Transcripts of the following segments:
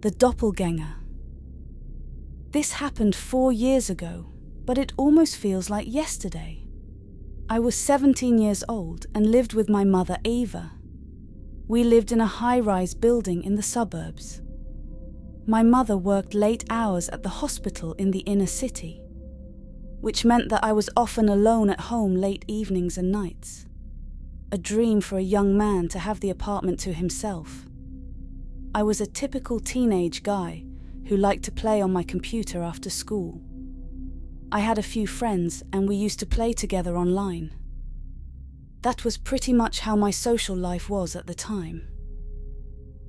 The Doppelgänger. This happened 4 years ago, but it almost feels like yesterday. I was 17 years old and lived with my mother Ava. We lived in a high-rise building in the suburbs. My mother worked late hours at the hospital in the inner city, which meant that I was often alone at home late evenings and nights. A dream for a young man to have the apartment to himself. I was a typical teenage guy who liked to play on my computer after school. I had a few friends and we used to play together online. That was pretty much how my social life was at the time.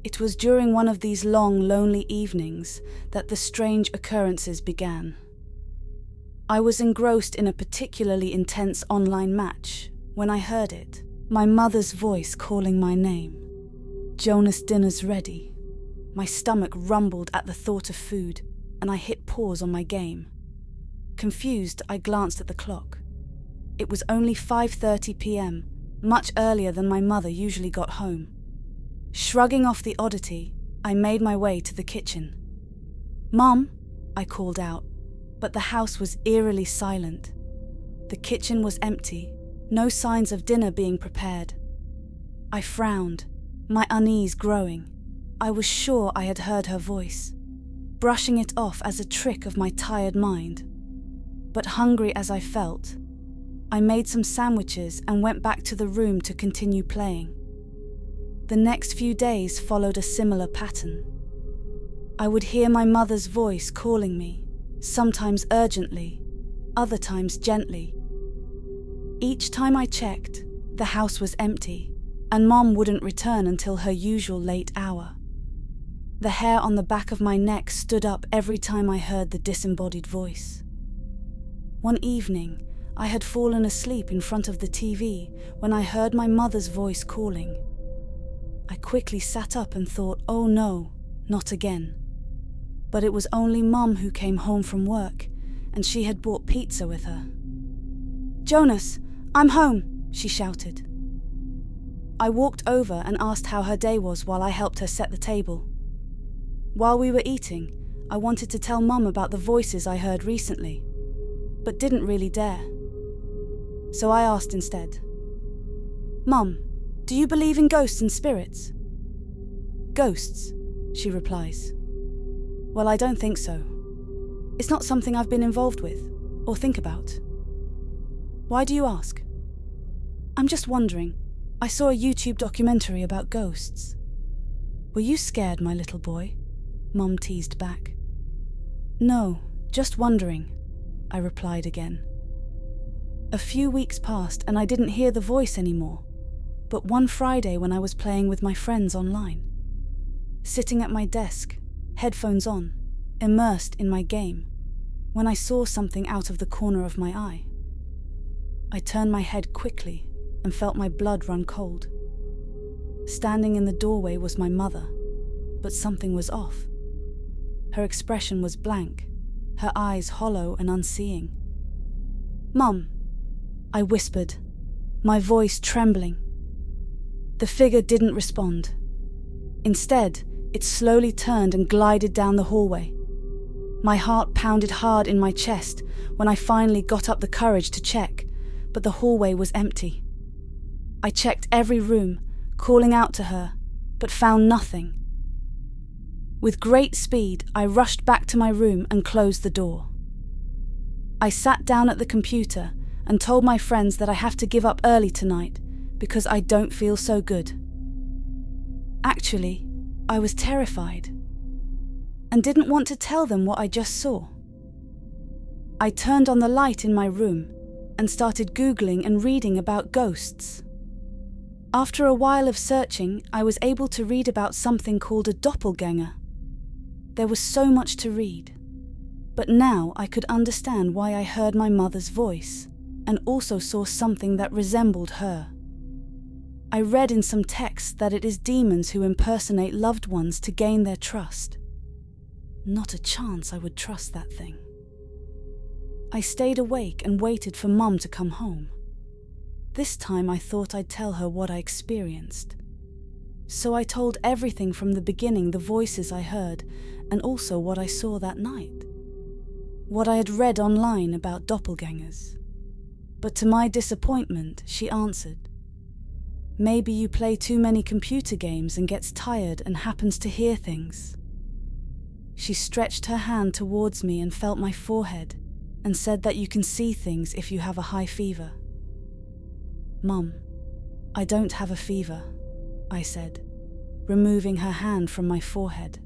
It was during one of these long, lonely evenings that the strange occurrences began. I was engrossed in a particularly intense online match when I heard it, my mother's voice calling my name. "Jonas, dinner's ready." My stomach rumbled at the thought of food, and I hit pause on my game. Confused, I glanced at the clock. It was only 5:30 p.m, much earlier than my mother usually got home. Shrugging off the oddity, I made my way to the kitchen. "Mom," I called out, but the house was eerily silent. The kitchen was empty, no signs of dinner being prepared. I frowned, my unease growing. I was sure I had heard her voice, brushing it off as a trick of my tired mind. But hungry as I felt, I made some sandwiches and went back to the room to continue playing. The next few days followed a similar pattern. I would hear my mother's voice calling me, sometimes urgently, other times gently. Each time I checked, the house was empty, and Mom wouldn't return until her usual late hour. The hair on the back of my neck stood up every time I heard the disembodied voice. One evening, I had fallen asleep in front of the TV when I heard my mother's voice calling. I quickly sat up and thought, oh no, not again. But it was only Mom who came home from work, and she had brought pizza with her. "Jonas, I'm home," she shouted. I walked over and asked how her day was while I helped her set the table. While we were eating, I wanted to tell Mum about the voices I heard recently, but didn't really dare. So I asked instead, "Mum, do you believe in ghosts and spirits?" "Ghosts," she replies. "Well, I don't think so. It's not something I've been involved with, or think about." "Why do you ask?" "I'm just wondering. I saw a YouTube documentary about ghosts." "Were you scared, my little boy?" Mum teased back. "No, just wondering," I replied again. A few weeks passed and I didn't hear the voice anymore. But one Friday when I was playing with my friends online, sitting at my desk, headphones on, immersed in my game, when I saw something out of the corner of my eye. I turned my head quickly and felt my blood run cold. Standing in the doorway was my mother, but something was off. Her expression was blank, her eyes hollow and unseeing. "Mum," I whispered, my voice trembling. The figure didn't respond. Instead, it slowly turned and glided down the hallway. My heart pounded hard in my chest when I finally got up the courage to check, but the hallway was empty. I checked every room, calling out to her, but found nothing. With great speed, I rushed back to my room and closed the door. I sat down at the computer and told my friends that I have to give up early tonight because I don't feel so good. Actually, I was terrified and didn't want to tell them what I just saw. I turned on the light in my room and started Googling and reading about ghosts. After a while of searching, I was able to read about something called a doppelganger. There was so much to read, but now I could understand why I heard my mother's voice and also saw something that resembled her. I read in some texts that it is demons who impersonate loved ones to gain their trust. Not a chance I would trust that thing. I stayed awake and waited for Mum to come home. This time I thought I'd tell her what I experienced. So I told everything from the beginning, the voices I heard, and also what I saw that night. What I had read online about doppelgangers. But to my disappointment, she answered, "Maybe you play too many computer games and gets tired and happens to hear things." She stretched her hand towards me and felt my forehead and said that you can see things if you have a high fever. "Mum, I don't have a fever," I said, removing her hand from my forehead,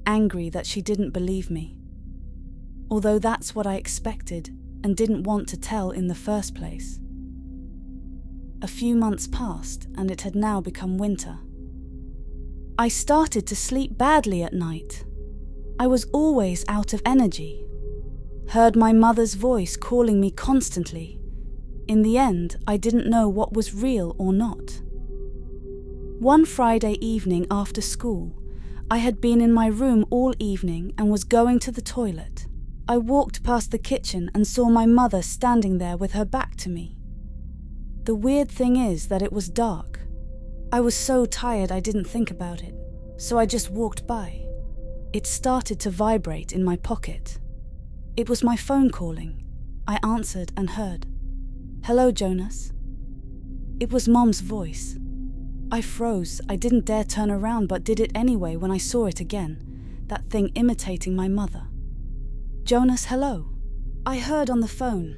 angry that she didn't believe me. Although that's what I expected and didn't want to tell in the first place. A few months passed and it had now become winter. I started to sleep badly at night. I was always out of energy. Heard my mother's voice calling me constantly. In the end, I didn't know what was real or not. One Friday evening after school, I had been in my room all evening and was going to the toilet. I walked past the kitchen and saw my mother standing there with her back to me. The weird thing is that it was dark. I was so tired I didn't think about it, so I just walked by. It started to vibrate in my pocket. It was my phone calling. I answered and heard, "Hello, Jonas." It was Mom's voice. I froze. I didn't dare turn around but did it anyway when I saw it again, that thing imitating my mother. "Jonas, hello," I heard on the phone,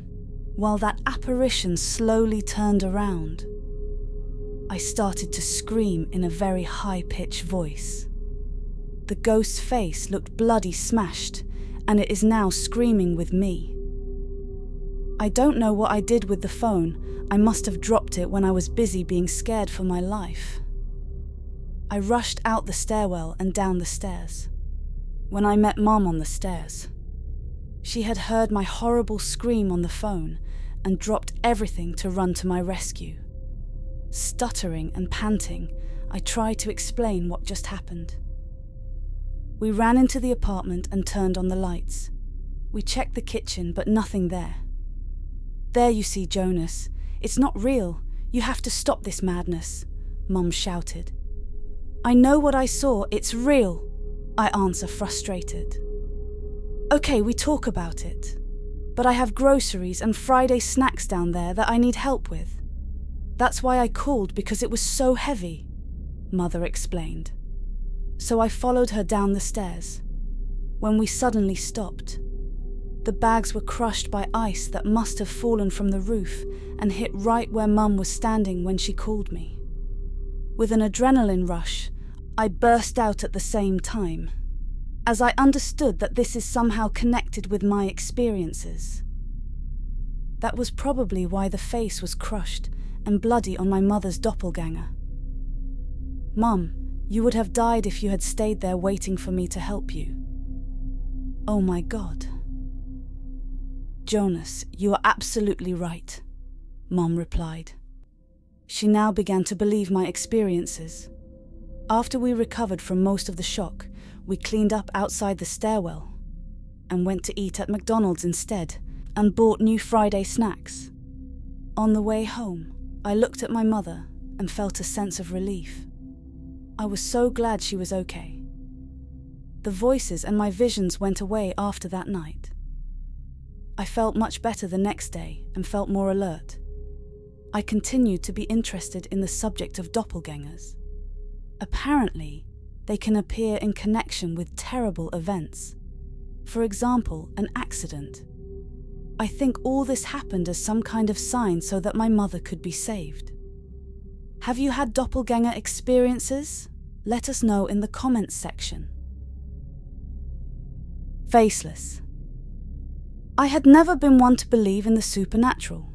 while that apparition slowly turned around. I started to scream in a very high-pitched voice. The ghost's face looked bloody smashed, and it is now screaming with me. I don't know what I did with the phone. I must have dropped it when I was busy being scared for my life. I rushed out the stairwell and down the stairs. When I met Mom on the stairs, she had heard my horrible scream on the phone and dropped everything to run to my rescue. Stuttering and panting, I tried to explain what just happened. We ran into the apartment and turned on the lights. We checked the kitchen, but nothing there. "There you see, Jonas. It's not real. You have to stop this madness," Mum shouted. "I know what I saw. It's real," I answer, frustrated. "Okay, we talk about it. But I have groceries and Friday snacks down there that I need help with. That's why I called, because it was so heavy," Mother explained. So I followed her down the stairs. When we suddenly stopped, the bags were crushed by ice that must have fallen from the roof and hit right where Mum was standing when she called me. With an adrenaline rush, I burst out at the same time, as I understood that this is somehow connected with my experiences. That was probably why the face was crushed and bloody on my mother's doppelganger. "Mum, you would have died if you had stayed there waiting for me to help you." "Oh my God." "Jonas, you are absolutely right," Mom replied. She now began to believe my experiences. After we recovered from most of the shock, we cleaned up outside the stairwell and went to eat at McDonald's instead and bought new Friday snacks. On the way home, I looked at my mother and felt a sense of relief. I was so glad she was okay. The voices and my visions went away after that night. I felt much better the next day and felt more alert. I continued to be interested in the subject of doppelgangers. Apparently, they can appear in connection with terrible events. For example, an accident. I think all this happened as some kind of sign so that my mother could be saved. Have you had doppelganger experiences? Let us know in the comments section. Faceless. I had never been one to believe in the supernatural.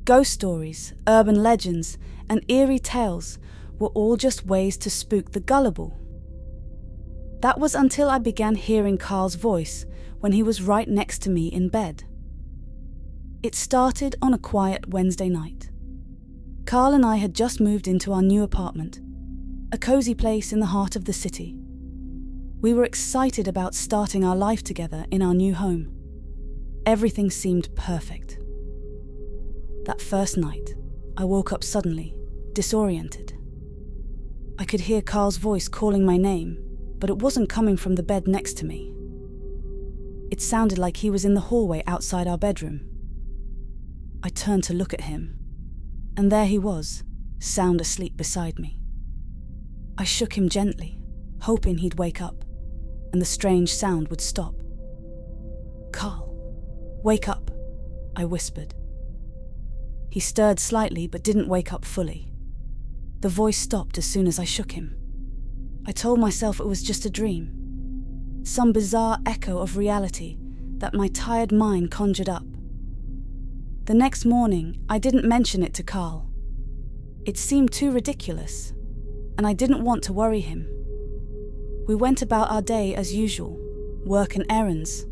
Ghost stories, urban legends, and eerie tales were all just ways to spook the gullible. That was until I began hearing Carl's voice when he was right next to me in bed. It started on a quiet Wednesday night. Carl and I had just moved into our new apartment, a cozy place in the heart of the city. We were excited about starting our life together in our new home. Everything seemed perfect. That first night, I woke up suddenly, disoriented. I could hear Carl's voice calling my name, but it wasn't coming from the bed next to me. It sounded like he was in the hallway outside our bedroom. I turned to look at him, and there he was, sound asleep beside me. I shook him gently, hoping he'd wake up, and the strange sound would stop. "Carl, wake up," I whispered. He stirred slightly but didn't wake up fully. The voice stopped as soon as I shook him. I told myself it was just a dream, some bizarre echo of reality that my tired mind conjured up. The next morning, I didn't mention it to Carl. It seemed too ridiculous, and I didn't want to worry him. We went about our day as usual, work and errands,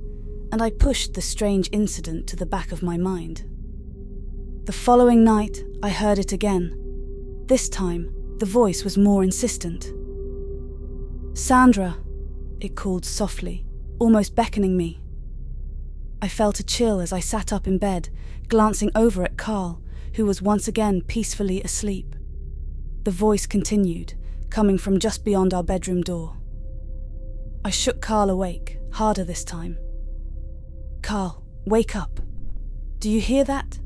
and I pushed the strange incident to the back of my mind. The following night, I heard it again. This time, the voice was more insistent. "Sandra," it called softly, almost beckoning me. I felt a chill as I sat up in bed, glancing over at Carl, who was once again peacefully asleep. The voice continued, coming from just beyond our bedroom door. I shook Carl awake, harder this time. "Carl, wake up. Do you hear that?"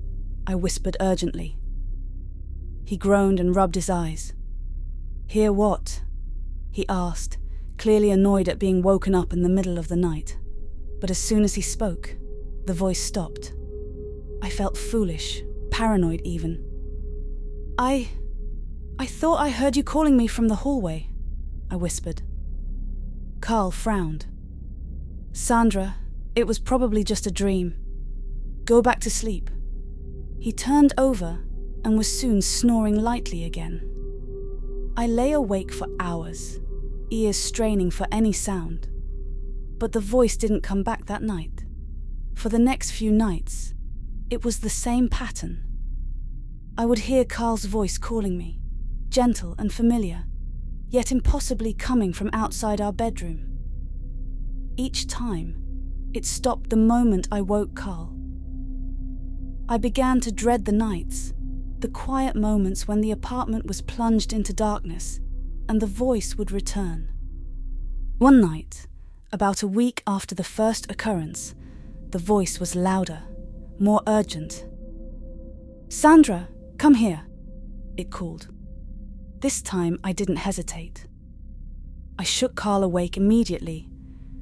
I whispered urgently. He groaned and rubbed his eyes. "Hear what?" he asked, clearly annoyed at being woken up in the middle of the night. But as soon as he spoke, the voice stopped. I felt foolish, paranoid even. I thought I heard you calling me from the hallway," I whispered. Carl frowned. "Sandra, it was probably just a dream. Go back to sleep." He turned over and was soon snoring lightly again. I lay awake for hours, ears straining for any sound. But the voice didn't come back that night. For the next few nights, it was the same pattern. I would hear Carl's voice calling me, gentle and familiar, yet impossibly coming from outside our bedroom. Each time, it stopped the moment I woke Carl. I began to dread the nights, the quiet moments when the apartment was plunged into darkness, and the voice would return. One night, about a week after the first occurrence, the voice was louder, more urgent. "Sandra, come here," it called. This time I didn't hesitate. I shook Carl awake immediately,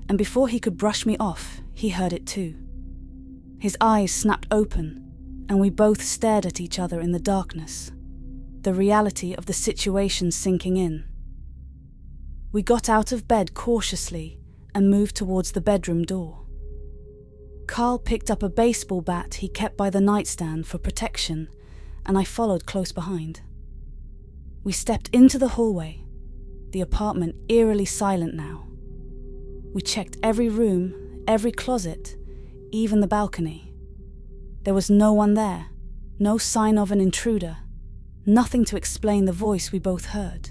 and before he could brush me off, he heard it too. His eyes snapped open, and we both stared at each other in the darkness, the reality of the situation sinking in. We got out of bed cautiously and moved towards the bedroom door. Carl picked up a baseball bat he kept by the nightstand for protection, and I followed close behind. We stepped into the hallway, the apartment eerily silent now. We checked every room, every closet, even the balcony. There was no one there, no sign of an intruder, nothing to explain the voice we both heard.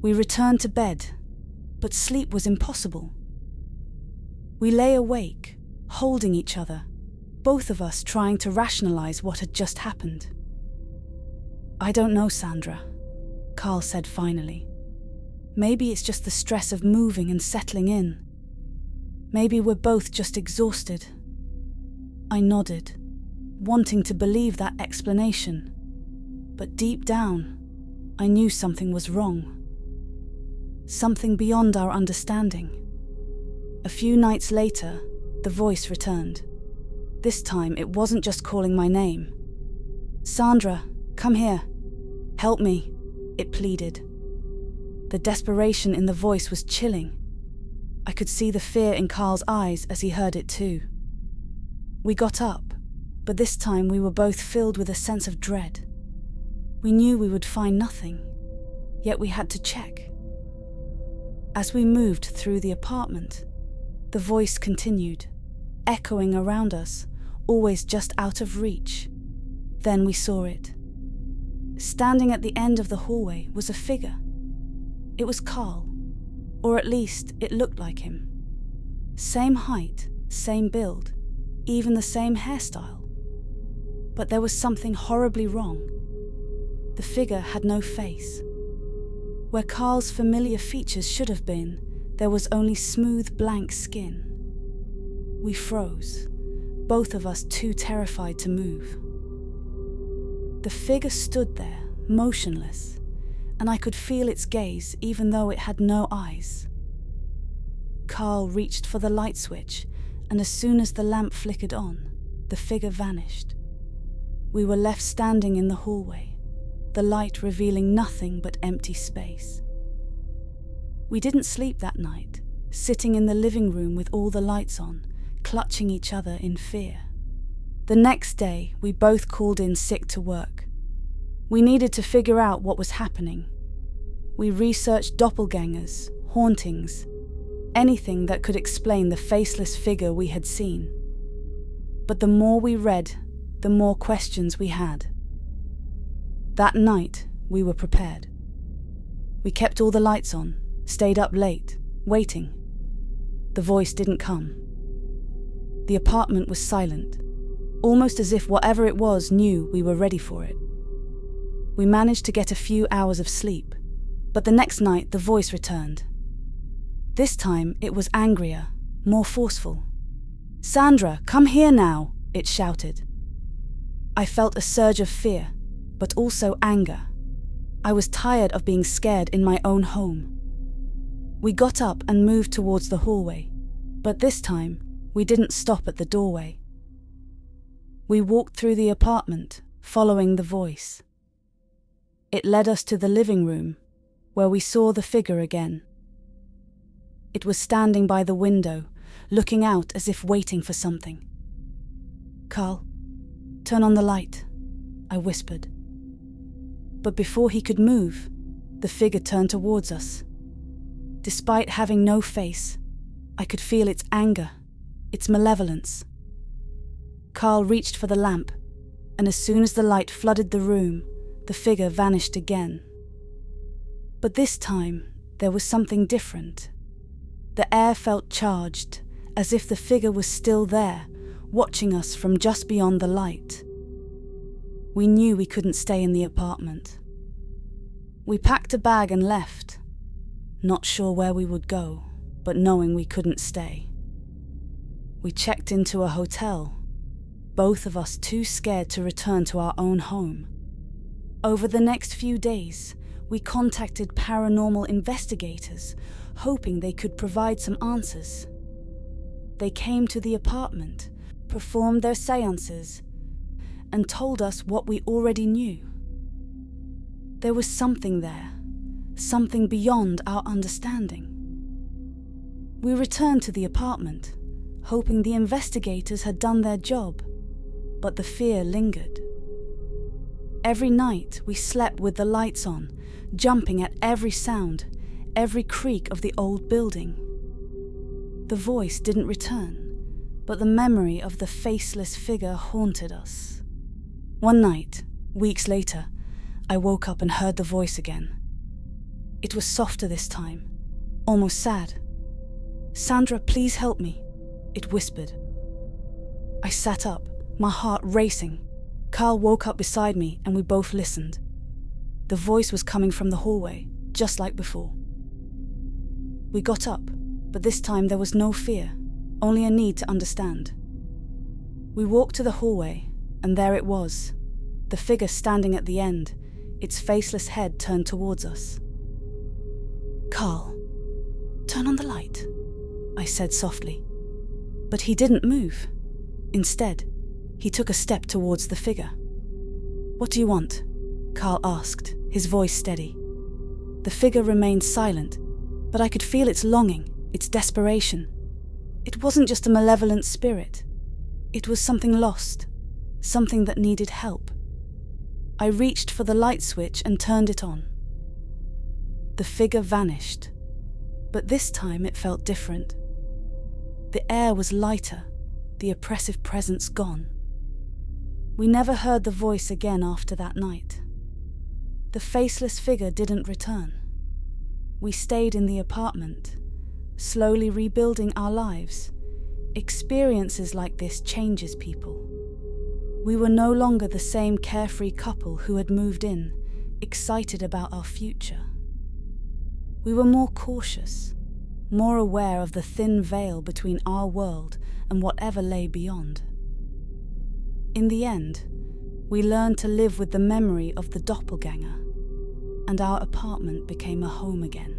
We returned to bed, but sleep was impossible. We lay awake, holding each other, both of us trying to rationalize what had just happened. "I don't know, Sandra," Carl said finally. "Maybe it's just the stress of moving and settling in. Maybe we're both just exhausted." I nodded, wanting to believe that explanation, but deep down, I knew something was wrong. Something beyond our understanding. A few nights later, the voice returned. This time, it wasn't just calling my name. "Sandra, come here. Help me," it pleaded. The desperation in the voice was chilling. I could see the fear in Carl's eyes as he heard it too. We got up, but this time we were both filled with a sense of dread. We knew we would find nothing, yet we had to check. As we moved through the apartment, the voice continued, echoing around us, always just out of reach. Then we saw it. Standing at the end of the hallway was a figure. It was Carl, or at least it looked like him. Same height, same build, even the same hairstyle. But there was something horribly wrong. The figure had no face. Where Carl's familiar features should have been, there was only smooth, blank skin. We froze, both of us too terrified to move. The figure stood there, motionless, and I could feel its gaze even though it had no eyes. Carl reached for the light switch, and as soon as the lamp flickered on, the figure vanished. We were left standing in the hallway, the light revealing nothing but empty space. We didn't sleep that night, sitting in the living room with all the lights on, clutching each other in fear. The next day, we both called in sick to work. We needed to figure out what was happening. We researched doppelgangers, hauntings, anything that could explain the faceless figure we had seen. But the more we read, the more questions we had. That night, we were prepared. We kept all the lights on, stayed up late, waiting. The voice didn't come. The apartment was silent, almost as if whatever it was knew we were ready for it. We managed to get a few hours of sleep, but the next night the voice returned. This time it was angrier, more forceful. "Sandra, come here now," it shouted. I felt a surge of fear, but also anger. I was tired of being scared in my own home. We got up and moved towards the hallway, but this time we didn't stop at the doorway. We walked through the apartment, following the voice. It led us to the living room, where we saw the figure again. It was standing by the window, looking out as if waiting for something. "Carl, turn on the light," I whispered. But before he could move, the figure turned towards us. Despite having no face, I could feel its anger, its malevolence. Carl reached for the lamp, and as soon as the light flooded the room, the figure vanished again. But this time, there was something different. The air felt charged, as if the figure was still there, watching us from just beyond the light. We knew we couldn't stay in the apartment. We packed a bag and left, not sure where we would go, but knowing we couldn't stay. We checked into a hotel, both of us too scared to return to our own home. Over the next few days, we contacted paranormal investigators, hoping they could provide some answers. They came to the apartment, performed their seances, and told us what we already knew. There was something there, something beyond our understanding. We returned to the apartment, hoping the investigators had done their job, but the fear lingered. Every night we slept with the lights on, jumping at every sound, every creak of the old building. The voice didn't return, but the memory of the faceless figure haunted us. One night, weeks later, I woke up and heard the voice again. It was softer this time, almost sad. "Sandra, please help me," it whispered. I sat up, my heart racing. Carl woke up beside me and we both listened. The voice was coming from the hallway, just like before. We got up, but this time there was no fear, only a need to understand. We walked to the hallway, and there it was, the figure standing at the end, its faceless head turned towards us. "Carl, turn on the light," I said softly. But he didn't move. Instead, he took a step towards the figure. "What do you want?" Carl asked, his voice steady. The figure remained silent, but I could feel its longing, its desperation. It wasn't just a malevolent spirit. It was something lost, something that needed help. I reached for the light switch and turned it on. The figure vanished, but this time it felt different. The air was lighter, the oppressive presence gone. We never heard the voice again after that night. The faceless figure didn't return. We stayed in the apartment, slowly rebuilding our lives. Experiences like this changes people. We were no longer the same carefree couple who had moved in, excited about our future. We were more cautious, more aware of the thin veil between our world and whatever lay beyond. In the end, we learned to live with the memory of the doppelganger, and our apartment became a home again.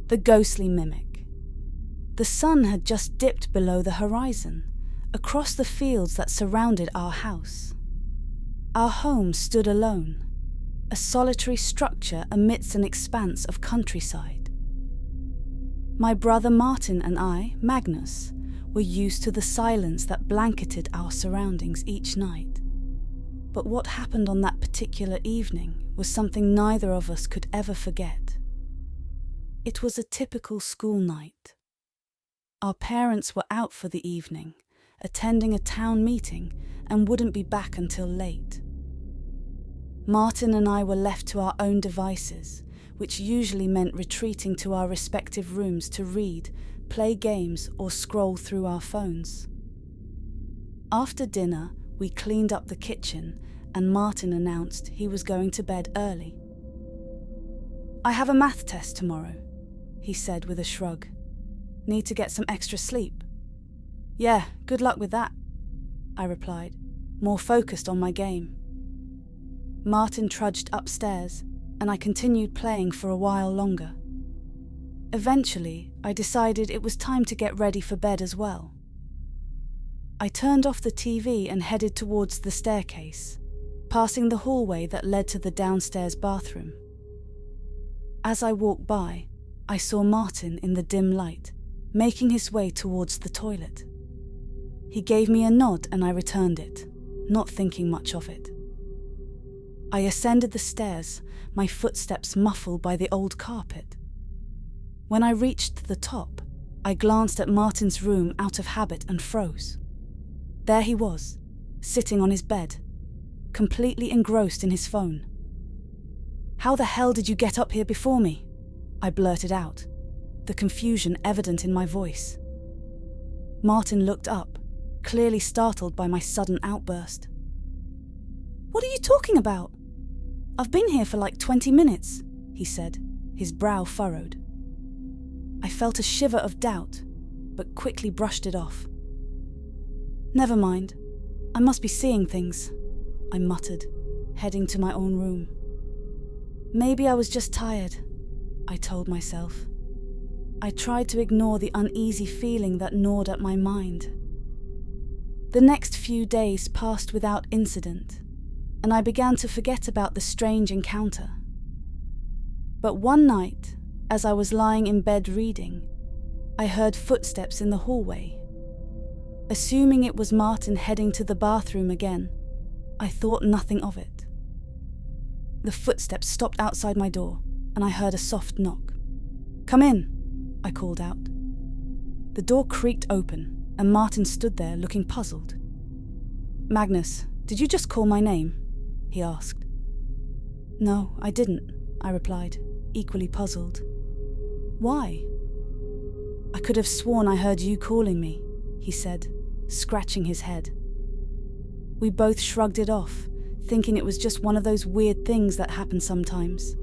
The ghostly mimic. The sun had just dipped below the horizon, across the fields that surrounded our house. Our home stood alone, a solitary structure amidst an expanse of countryside. My brother Martin and I, Magnus, were used to the silence that blanketed our surroundings each night. But what happened on that particular evening was something neither of us could ever forget. It was a typical school night. Our parents were out for the evening, attending a town meeting, and wouldn't be back until late. Martin and I were left to our own devices, which usually meant retreating to our respective rooms to read, play games, or scroll through our phones. After dinner, we cleaned up the kitchen, and Martin announced he was going to bed early. "I have a math test tomorrow," he said with a shrug. "Need to get some extra sleep." "Yeah, good luck with that," I replied, more focused on my game. Martin trudged upstairs, and I continued playing for a while longer. Eventually, I decided it was time to get ready for bed as well. I turned off the TV and headed towards the staircase, passing the hallway that led to the downstairs bathroom. As I walked by, I saw Martin in the dim light, making his way towards the toilet. He gave me a nod and I returned it, not thinking much of it. I ascended the stairs, my footsteps muffled by the old carpet. When I reached the top, I glanced at Martin's room out of habit and froze. There he was, sitting on his bed, completely engrossed in his phone. "How the hell did you get up here before me?" I blurted out, the confusion evident in my voice. Martin looked up, clearly startled by my sudden outburst. "What are you talking about? I've been here for like 20 minutes, he said, his brow furrowed. I felt a shiver of doubt, but quickly brushed it off. "Never mind, I must be seeing things," I muttered, heading to my own room. "Maybe I was just tired," I told myself. I tried to ignore the uneasy feeling that gnawed at my mind. The next few days passed without incident, and I began to forget about the strange encounter. But one night, as I was lying in bed reading, I heard footsteps in the hallway. Assuming it was Martin heading to the bathroom again, I thought nothing of it. The footsteps stopped outside my door, and I heard a soft knock. "Come in," I called out. The door creaked open, and Martin stood there looking puzzled. "Magnus, did you just call my name?" he asked. "No, I didn't," I replied, equally puzzled. "Why?" "I could have sworn I heard you calling me," he said, scratching his head. We both shrugged it off, thinking it was just one of those weird things that happen sometimes.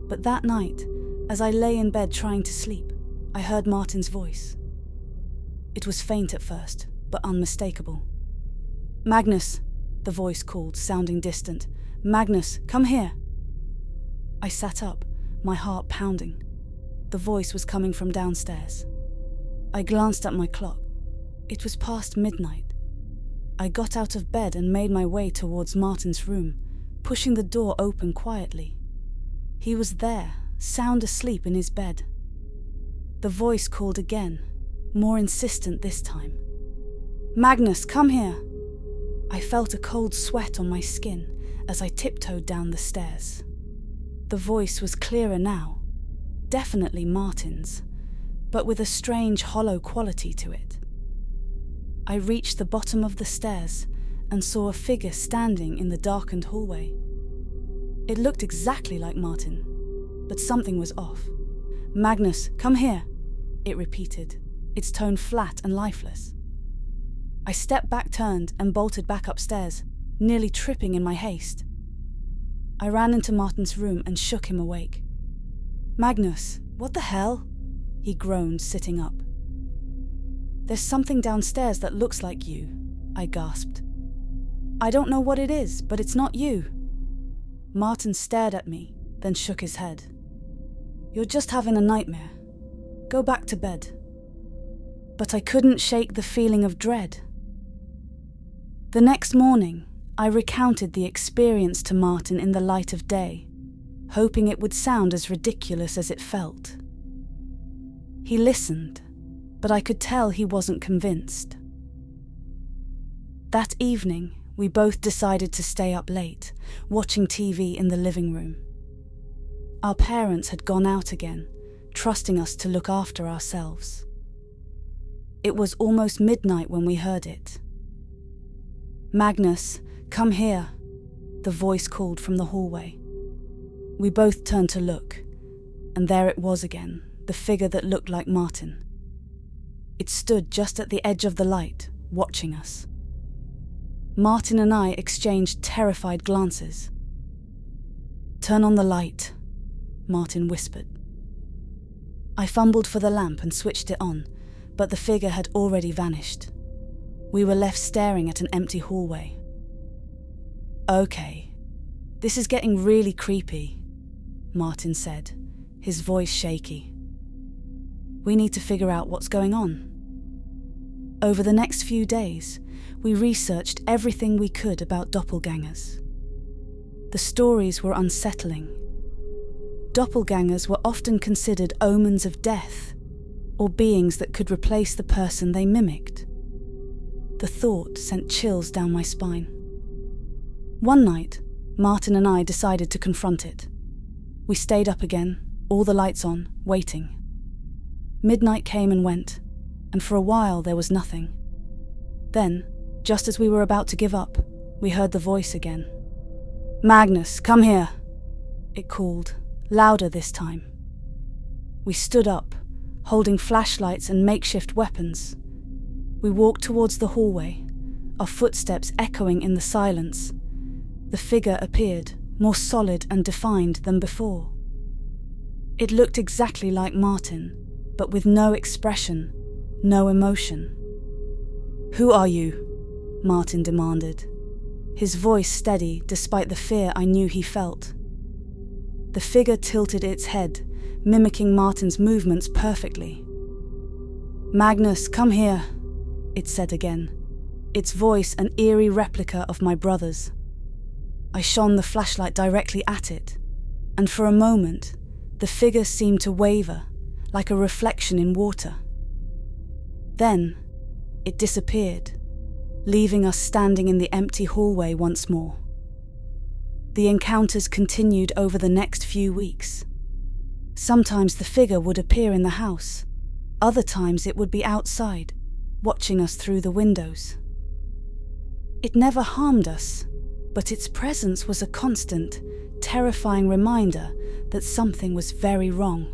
But that night, as I lay in bed trying to sleep, I heard Martin's voice. It was faint at first, but unmistakable. "Magnus," the voice called, sounding distant. "Magnus, come here." I sat up, my heart pounding. The voice was coming from downstairs. I glanced at my clock. It was past midnight. I got out of bed and made my way towards Martin's room, pushing the door open quietly. He was there, sound asleep in his bed. The voice called again, more insistent this time. "Magnus, come here." I felt a cold sweat on my skin as I tiptoed down the stairs. The voice was clearer now, definitely Martin's, but with a strange hollow quality to it. I reached the bottom of the stairs and saw a figure standing in the darkened hallway. It looked exactly like Martin, but something was off. "Magnus, come here," it repeated, its tone flat and lifeless. I stepped back, turned, and bolted back upstairs, nearly tripping in my haste. I ran into Martin's room and shook him awake. "Magnus, what the hell?" he groaned, sitting up. "There's something downstairs that looks like you," I gasped. "I don't know what it is, but it's not you." Martin stared at me, then shook his head. "You're just having a nightmare. Go back to bed." But I couldn't shake the feeling of dread. The next morning, I recounted the experience to Martin in the light of day, hoping it would sound as ridiculous as it felt. He listened, but I could tell he wasn't convinced. That evening, we both decided to stay up late, watching TV in the living room. Our parents had gone out again, trusting us to look after ourselves. It was almost midnight when we heard it. "Magnus, come here," the voice called from the hallway. We both turned to look, and there it was again, the figure that looked like Martin. It stood just at the edge of the light, watching us. Martin and I exchanged terrified glances. "Turn on the light," Martin whispered. I fumbled for the lamp and switched it on, but the figure had already vanished. We were left staring at an empty hallway. "Okay, this is getting really creepy," Martin said, his voice shaky. "We need to figure out what's going on." Over the next few days, we researched everything we could about doppelgangers. The stories were unsettling. Doppelgangers were often considered omens of death, or beings that could replace the person they mimicked. The thought sent chills down my spine. One night, Martin and I decided to confront it. We stayed up again, all the lights on, waiting. Midnight came and went, and for a while there was nothing. Then, just as we were about to give up, we heard the voice again. "Magnus, come here," it called, louder this time. We stood up, holding flashlights and makeshift weapons. We walked towards the hallway, our footsteps echoing in the silence. The figure appeared, more solid and defined than before. It looked exactly like Martin, but with no expression, no emotion. "Who are you?" Martin demanded, his voice steady despite the fear I knew he felt. The figure tilted its head, mimicking Martin's movements perfectly. "Magnus, come here," it said again, its voice an eerie replica of my brother's. I shone the flashlight directly at it, and for a moment, the figure seemed to waver, like a reflection in water. Then, it disappeared, leaving us standing in the empty hallway once more. The encounters continued over the next few weeks. Sometimes the figure would appear in the house, other times it would be outside, watching us through the windows. It never harmed us, but its presence was a constant, terrifying reminder that something was very wrong.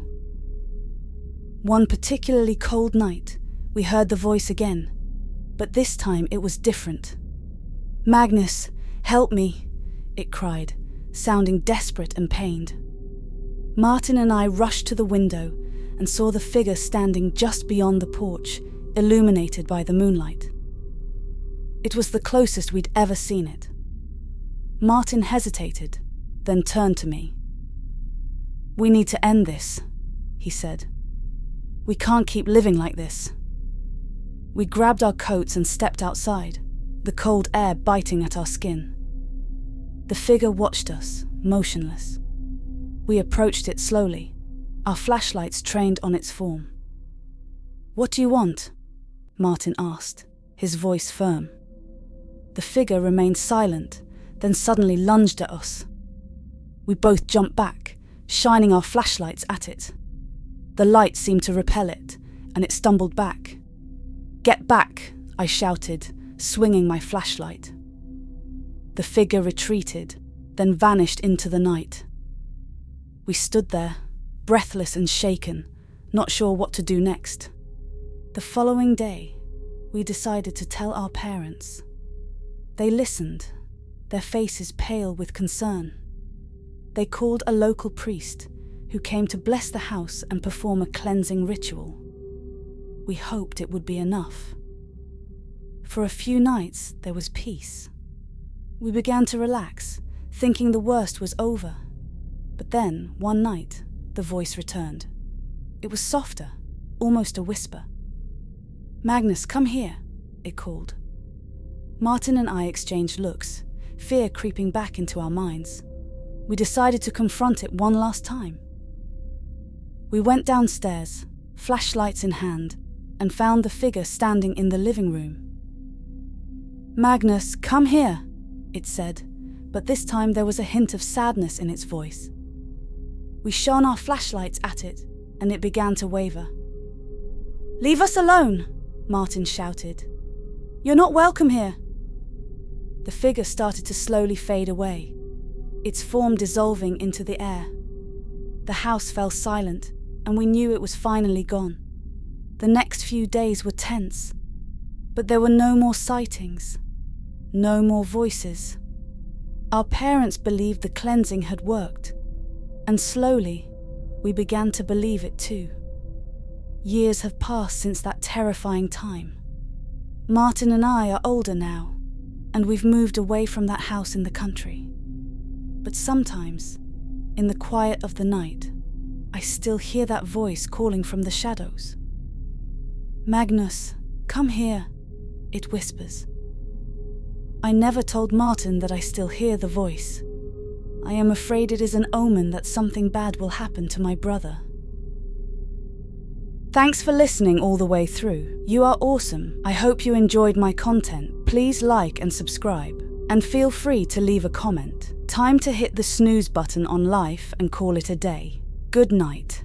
One particularly cold night, we heard the voice again, but this time it was different. "Magnus, help me," it cried, sounding desperate and pained. Martin and I rushed to the window and saw the figure standing just beyond the porch, illuminated by the moonlight. It was the closest we'd ever seen it. Martin hesitated, then turned to me. "We need to end this," he said. "We can't keep living like this." We grabbed our coats and stepped outside, the cold air biting at our skin. The figure watched us, motionless. We approached it slowly, our flashlights trained on its form. "What do you want?" Martin asked, his voice firm. The figure remained silent, then suddenly lunged at us. We both jumped back, shining our flashlights at it. The light seemed to repel it, and it stumbled back. "Get back!" I shouted, swinging my flashlight. The figure retreated, then vanished into the night. We stood there, breathless and shaken, not sure what to do next. The following day, we decided to tell our parents. They listened, their faces pale with concern. They called a local priest who came to bless the house and perform a cleansing ritual. We hoped it would be enough. For a few nights, there was peace. We began to relax, thinking the worst was over. But then, one night, the voice returned. It was softer, almost a whisper. "Magnus, come here," it called. Martin and I exchanged looks, fear creeping back into our minds. We decided to confront it one last time. We went downstairs, flashlights in hand, and found the figure standing in the living room. "Magnus, come here," it said, but this time there was a hint of sadness in its voice. We shone our flashlights at it, and it began to waver. "Leave us alone," Martin shouted. "You're not welcome here." The figure started to slowly fade away, its form dissolving into the air. The house fell silent, and we knew it was finally gone. The next few days were tense, but there were no more sightings, no more voices. Our parents believed the cleansing had worked, and slowly, we began to believe it too. Years have passed since that terrifying time. Martin and I are older now, and we've moved away from that house in the country. But sometimes, in the quiet of the night, I still hear that voice calling from the shadows. "Magnus, come here," it whispers. I never told Martin that I still hear the voice. I am afraid it is an omen that something bad will happen to my brother. Thanks for listening all the way through. You are awesome. I hope you enjoyed my content. Please like and subscribe, and feel free to leave a comment. Time to hit the snooze button on life and call it a day. Good night.